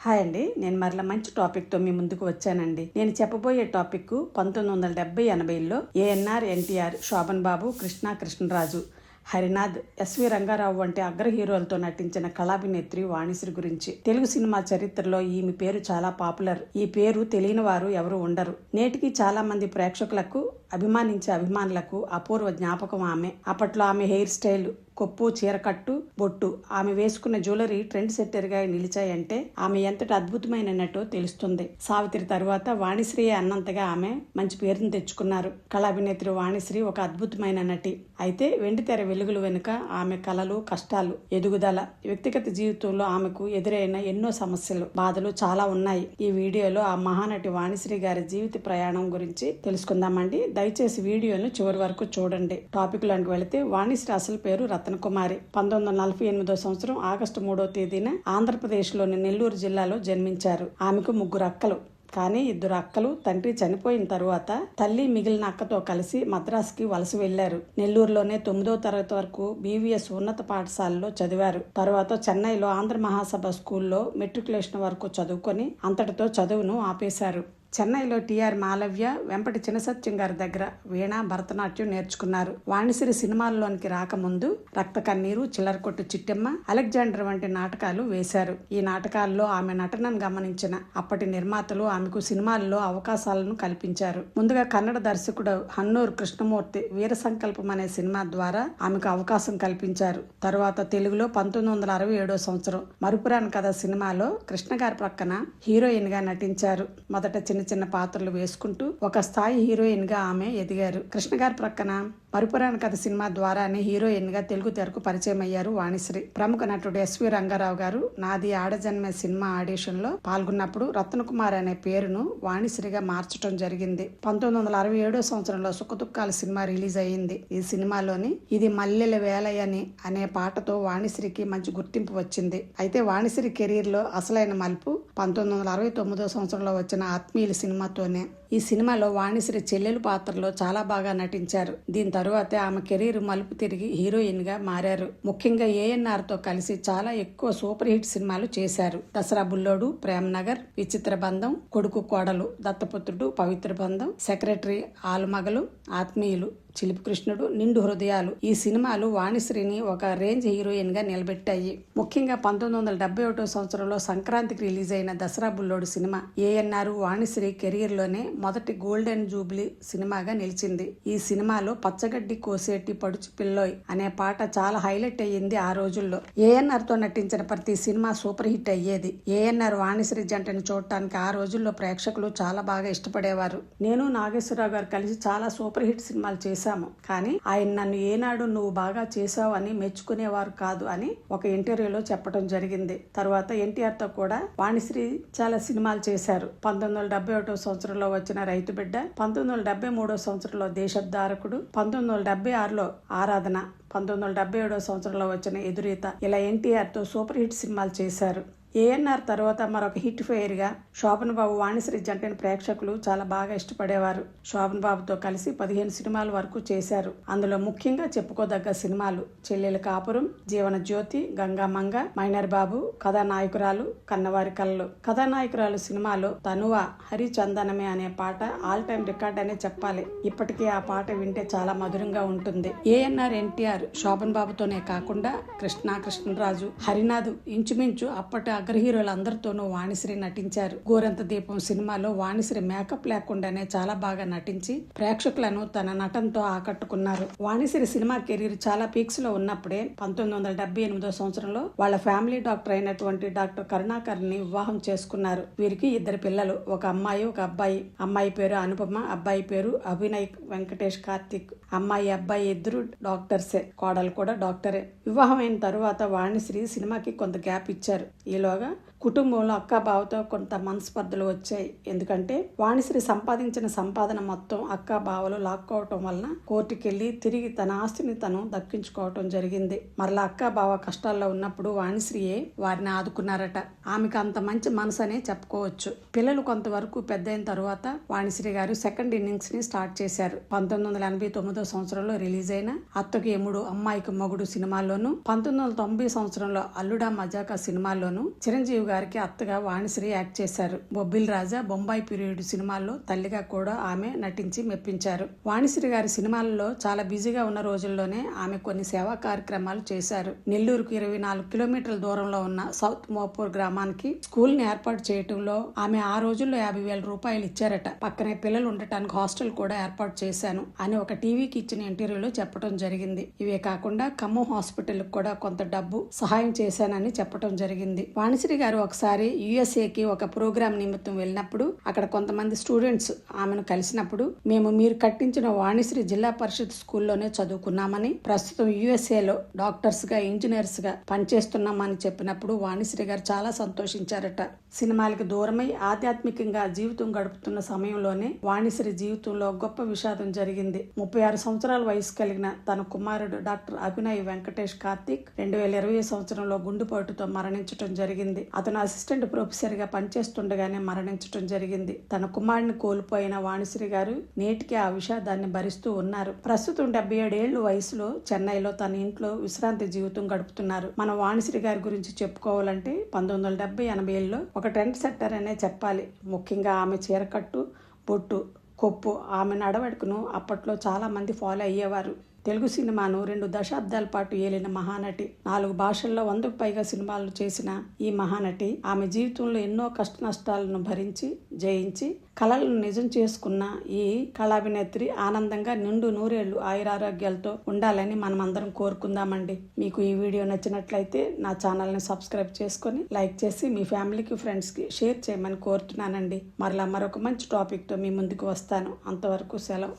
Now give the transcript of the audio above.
Hi అండి, నేను మరలా మంచి టాపిక్తో మీ ముందుకు వచ్చానండి. నేను చెప్పబోయే టాపిక్ 1970-80లో ఏఎన్ఆర్, ఎన్టీఆర్, శోభన్ బాబు, కృష్ణరాజు, హరినాథ్, ఎస్వి రంగారావు వంటి అగ్ర హీరోలతో నటించిన కళాభినేత్రి వాణిశ్రీ గురించి. తెలుగు సినిమా చరిత్రలో ఈమె పేరు చాలా పాపులర్. ఈ పేరు తెలియని వారు ఎవరు ఉండరు. నేటికి చాలా మంది ప్రేక్షకులకు, అభిమానించే అభిమానులకు అపూర్వ జ్ఞాపకం ఆమె. అప్పట్లో ఆమె హెయిర్ స్టైల్, కొప్పు, చీరకట్టు, బొట్టు, ఆమె వేసుకున్న జ్యువెలరీ ట్రెండ్ సెట్టర్గా నిలిచాయంటే ఆమె ఎంతటి అద్భుతమైన నటో తెలుస్తుంది. సావిత్రి తరువాత వాణిశ్రీ అన్నంతగా ఆమె మంచి పేరును తెచ్చుకున్నారు. కళాభినేత్రి వాణిశ్రీ ఒక అద్భుతమైన నటి. అయితే వెండితెర వెలుగులు వెనుక ఆమె కలలు, కష్టాలు, ఎదుగుదల, వ్యక్తిగత జీవితంలో ఆమెకు ఎదురైన ఎన్నో సమస్యలు, బాధలు చాలా ఉన్నాయి. ఈ వీడియోలో ఆ మహానటి వాణిశ్రీ గారి జీవిత ప్రయాణం గురించి తెలుసుకుందామండి. దయచేసి వీడియోను చివరి వరకు చూడండి. టాపిక్ లోకి వెళితే, వాణిశ్రీ అసలు పేరు రత్నకుమారి. 1948 సంవత్సరం ఆగస్టు 3వ తేదీన ఆంధ్రప్రదేశ్ లోని నెల్లూరు జిల్లాలో జన్మించారు. ఆమెకు 3 అక్కలు. కానీ 2 అక్కలు తండ్రి చనిపోయిన తరువాత తల్లి మిగిలిన అక్కతో కలిసి మద్రాసుకి వలస వెళ్లారు. నెల్లూరులోనే 9వ తరగతి వరకు బీవీఎస్ ఉన్నత పాఠశాలలో చదివారు. తరువాత చెన్నైలో ఆంధ్ర మహాసభ స్కూల్లో మెట్రికులేషన్ వరకు చదువుకొని అంతటితో చదువును ఆపేశారు. చెన్నైలో టిఆర్ మాలవ్య, వెంపటి చినసత్యం గారి దగ్గర వీణ, భరతనాట్యం నేర్చుకున్నారు. వాణిశ్రీ సినిమాల్లోనికి రాకముందు రక్త కన్నీరు, చిల్లరకొట్టు చిట్టెమ్మ, అలెగ్జాండర్ వంటి నాటకాలు వేశారు. ఈ నాటకాల్లో ఆమె నటనను గమనించిన అప్పటి నిర్మాతలు ఆమెకు సినిమాల్లో అవకాశాలను కల్పించారు. ముందుగా కన్నడ దర్శకుడు హన్నూరు కృష్ణమూర్తి వీర సంకల్పం అనే సినిమా ద్వారా ఆమెకు అవకాశం కల్పించారు. తరువాత తెలుగులో 1967 సంవత్సరం మరుపురాని కథ సినిమాలో కృష్ణ గారి ప్రక్కన హీరోయిన్ గా నటించారు. మొదట చిన్న పాత్రలు వేసుకుంటూ ఒక స్థాయి హీరోయిన్ గా ఆమె ఎదిగారు. కృష్ణ గారి ప్రక్కన మరుపురాని కథ సినిమా ద్వారానే హీరోయిన్ గా తెలుగు తెరకు పరిచయం అయ్యారు వాణిశ్రీ. ప్రముఖ నటుడు ఎస్వి రంగారావు గారు నాది ఆడజన్మే సినిమా ఆడిషన్ లో పాల్గొన్నప్పుడు రత్నకుమారి అనే పేరును వాణిశ్రీగా మార్చడం జరిగింది. 1967 సంవత్సరంలో సుఖదుఖాల సినిమా రిలీజ్ అయ్యింది. ఈ సినిమాలోని ఇది మల్లెల వేలయని అనే పాటతో వాణిశ్రీకి మంచి గుర్తింపు వచ్చింది. అయితే వాణిశ్రీ కెరీర్ లో అసలైన మలుపు 1969 సంవత్సరంలో వచ్చిన ఆత్మీయుల సినిమాతోనే. ఈ సినిమాలో వాణిశ్రీ చెల్లెలు పాత్రలో చాలా బాగా నటించారు. దీని తరువాత ఆమె కెరీర్ మలుపు తిరిగి హీరోయిన్ గా మారారు. ముఖ్యంగా ఏఎన్ఆర్ తో కలిసి చాలా ఎక్కువ సూపర్ హిట్ సినిమాలు చేశారు. దసరా బుల్లోడు, ప్రేమనగర్, విచిత్ర బంధం, కొడుకు కోడలు, దత్తపుత్రుడు, పవిత్ర బంధం, సెక్రటరీ, ఆలుమగలు, ఆత్మీయులు, చిలిపి కృష్ణుడు, నిండు హృదయాలు ఈ సినిమాలు వాణిశ్రీని ఒక రేంజ్ హీరోయిన్ గా నిలబెట్టాయి. ముఖ్యంగా 1971 సంవత్సరంలో సంక్రాంతికి రిలీజ్ అయిన దసరా బుల్లోడు సినిమా ఏఎన్ఆర్ వాణిశ్రీ కెరీర్ లోనే మొదటి గోల్డెన్ జూబ్లీ సినిమాగా నిలిచింది. ఈ సినిమాలో పచ్చగడ్డి కోసేటి పడుచు పిల్లోయ్ అనే పాట చాలా హైలైట్ అయ్యింది ఆ రోజుల్లో. ఏఎన్ఆర్ తో నటించిన ప్రతి సినిమా సూపర్ హిట్ అయ్యేది. ఏఎన్ఆర్ వాణిశ్రీ జంటను చూడటానికి ఆ రోజుల్లో ప్రేక్షకులు చాలా బాగా ఇష్టపడేవారు. నేను నాగేశ్వరరావు గారు కలిసి చాలా సూపర్ హిట్ సినిమాలు చేశాము. కానీ ఆయన నన్ను ఏనాడు నువ్వు బాగా చేసావు అని మెచ్చుకునేవారు కాదు అని ఒక ఇంటర్వ్యూలో చెప్పడం జరిగింది. తర్వాత ఎన్టీఆర్ తో కూడా వాణిశ్రీ చాలా సినిమాలు చేశారు. 1971 సంవత్సరంలో వచ్చిన రైతు బిడ్డ, 1973 సంవత్సరంలో దేశోద్ధారకుడు, 1976లో ఆరాధన, 1977 సంవత్సరంలో వచ్చిన ఎదురీత, ఇలా ఎన్టీఆర్ తో సూపర్ హిట్ సినిమాలు చేశారు. ఏఎన్ఆర్ తర్వాత మరొక హిట్ ఫెయిర్ గా శోభన్ బాబు వాణిశ్రీ జంటని ప్రేక్షకులు చాలా బాగా ఇష్టపడేవారు. శోభన్ బాబుతో కలిసి 15 సినిమాల వరకు చేశారు. అందులో ముఖ్యంగా చెప్పుకోదగ్గ సినిమాలు చెల్లెల కాపురం, జీవన జ్యోతి, గంగామంగ, మైనర్ బాబు, కథానాయకురాలు, కన్నవారి కళలు. కథానాయకురాలు సినిమాలో తనువ హరిచందనమే అనే పాట ఆల్ టైమ్ రికార్డ్ అనే చెప్పాలి. ఇప్పటికీ ఆ పాట వింటే చాలా మధురంగా ఉంటుంది. ఏఎన్ఆర్, ఎన్టీఆర్, శోభన్ బాబుతోనే కాకుండా కృష్ణరాజు, హరినాథ్ ఇంచుమించు అప్పటి అగ్ర హీరోలు అందరితోనూ వాణిశ్రీ నటించారు. గోరంత దీపం సినిమాలో వాణిశ్రీ మేకప్ లేకుండానే చాలా బాగా నటించి ప్రేక్షకులను తన నటనతో ఆకట్టుకున్నారు. వాణిశ్రీ సినిమా కెరీర్ చాలా పీక్స్ లో ఉన్నప్పుడే 1978 సంవత్సరంలో వాళ్ళ ఫ్యామిలీ డాక్టర్ అయినటువంటి డాక్టర్ కరుణాకర్ ని వివాహం చేసుకున్నారు. వీరికి 2 పిల్లలు, ఒక అమ్మాయి, ఒక అబ్బాయి. అమ్మాయి పేరు అనుపమ, అబ్బాయి పేరు అభినయ్ వెంకటేష్ కార్తిక్. అమ్మాయి, అబ్బాయి ఇద్దరు డాక్టర్సే, కోడలు కూడా డాక్టరే. వివాహం అయిన తరువాత వాణిశ్రీ సినిమాకి కొంత గ్యాప్ ఇచ్చారు. ఈలోగా కుటుంబంలో అక్క బావతో కొంత మనస్పర్ధలు వచ్చాయి. ఎందుకంటే వాణిశ్రీ సంపాదించిన సంపాదన మొత్తం అక్క బావలు లాక్కోవటం వలన కోర్టుకెళ్లి తిరిగి తన ఆస్తిని తను దక్కించుకోవటం జరిగింది. మరలా అక్క బావ కష్టాల్లో ఉన్నప్పుడు వాణిశ్రీయే వారిని ఆదుకున్నారట. ఆమెకు అంత మంచి మనసు అనే చెప్పుకోవచ్చు. పిల్లలు కొంతవరకు పెద్దయిన తరువాత వాణిశ్రీ గారు సెకండ్ ఇన్నింగ్స్ ని స్టార్ట్ చేశారు. 1989 సంవత్సరంలో రిలీజ్ అయిన అత్తకు ఎముడు, అమ్మాయికి మొగుడు సినిమాల్లోనూ, 1990 సంవత్సరంలో అల్లుడా మజాకా సినిమాల్లోనూ చిరంజీవి గారికి అత్తగా వాణిశ్రీ యాక్ట్ చేశారు. బొబ్బిల్ రాజా, బొంబాయి పీరియడ్ సినిమాల్లో తల్లిగా కూడా ఆమె నటించి మెప్పించారు. వాణిశ్రీ గారి సినిమాలలో చాలా బిజీగా ఉన్న రోజుల్లోనే ఆమె కొన్ని సేవా కార్యక్రమాలు చేశారు. నెల్లూరుకు 24 కిలోమీటర్ల దూరంలో ఉన్న సౌత్ మోపూర్ గ్రామానికి స్కూల్ ని ఏర్పాటు చేయటంలో ఆమె ఆ రోజుల్లో 50,000 రూపాయలు ఇచ్చారట. పక్కనే పిల్లలు ఉండటానికి హాస్టల్ కూడా ఏర్పాటు చేశాను అని ఒక టీవీకి ఇచ్చిన ఇంటర్వ్యూలో చెప్పడం జరిగింది. ఇవే కాకుండా ఖమ్మం హాస్పిటల్ కూడా కొంత డబ్బు సహాయం చేశానని చెప్పడం జరిగింది. వాణిశ్రీ గారు ఒకసారి యుఎస్ఏకి ఒక ప్రోగ్రాం నిమిత్తం వెళ్ళినప్పుడు అక్కడ కొంతమంది స్టూడెంట్స్ ఆమెను కలిసినప్పుడు, మేము మీరు కట్టించిన వాణిశ్రీ జిల్లా పరిషత్ స్కూల్లోనే చదువుకున్నామని, ప్రస్తుతం యుఎస్ఏలో డాక్టర్స్ గా, ఇంజనీర్స్ గా పనిచేస్తున్నామని చెప్పినప్పుడు వాణిశ్రీ గారు చాలా సంతోషించారట. సినిమాలకు దూరమై ఆధ్యాత్మికంగా జీవితం గడుపుతున్న సమయంలోనే వాణిశ్రీ జీవితంలో గొప్ప విషాదం జరిగింది. 36 సంవత్సరాల వయసు కలిగిన తన కుమారుడు డాక్టర్ అభినయ్ వెంకటేష్ కార్తిక్ 2020 సంవత్సరంలో గుండెపోటుతో మరణించడం జరిగింది. అతను అసిస్టెంట్ ప్రొఫెసర్ గా పనిచేస్తుండగానే మరణించడం జరిగింది. తన కుమారుడిని కోల్పోయిన వాణిశ్రీ గారు నేటికి ఆ విషాదాన్ని భరిస్తూ ఉన్నారు. ప్రస్తుతం 77 ఏళ్ల వయసులో చెన్నైలో తన ఇంట్లో విశ్రాంతి జీవితం గడుపుతున్నారు. మన వాణిశ్రీ గారి గురించి చెప్పుకోవాలంటే 1970-80ల్లో ఒక ట్రెండ్ సెట్టర్ అనే చెప్పాలి. ముఖ్యంగా ఆమె చీరకట్టు, బొట్టు, కొప్పు, ఆమె నడవడికను అప్పట్లో చాలా మంది ఫాలో అయ్యేవారు. తెలుగు సినిమాను 2 దశాబ్దాల పాటు ఏలిన మహానటి. 4 భాషల్లో 100కు పైగా సినిమాలు చేసిన ఈ మహానటి ఆమె జీవితంలో ఎన్నో కష్ట నష్టాలను భరించి జయించి కళలను నిజం చేసుకున్న ఈ కళాభినేత్రి ఆనందంగా నిండు నూరేళ్లు ఆయురారోగ్యాలతో ఉండాలని మనం అందరం కోరుకుందామండి. మీకు ఈ వీడియో నచ్చినట్లయితే నా ఛానల్ని సబ్స్క్రైబ్ చేసుకొని లైక్ చేసి మీ ఫ్యామిలీకి, ఫ్రెండ్స్కి షేర్ చేయమని కోరుతున్నానండి. మరలా మరొక మంచి టాపిక్తో మీ ముందుకు వస్తాను. అంతవరకు సెలవు.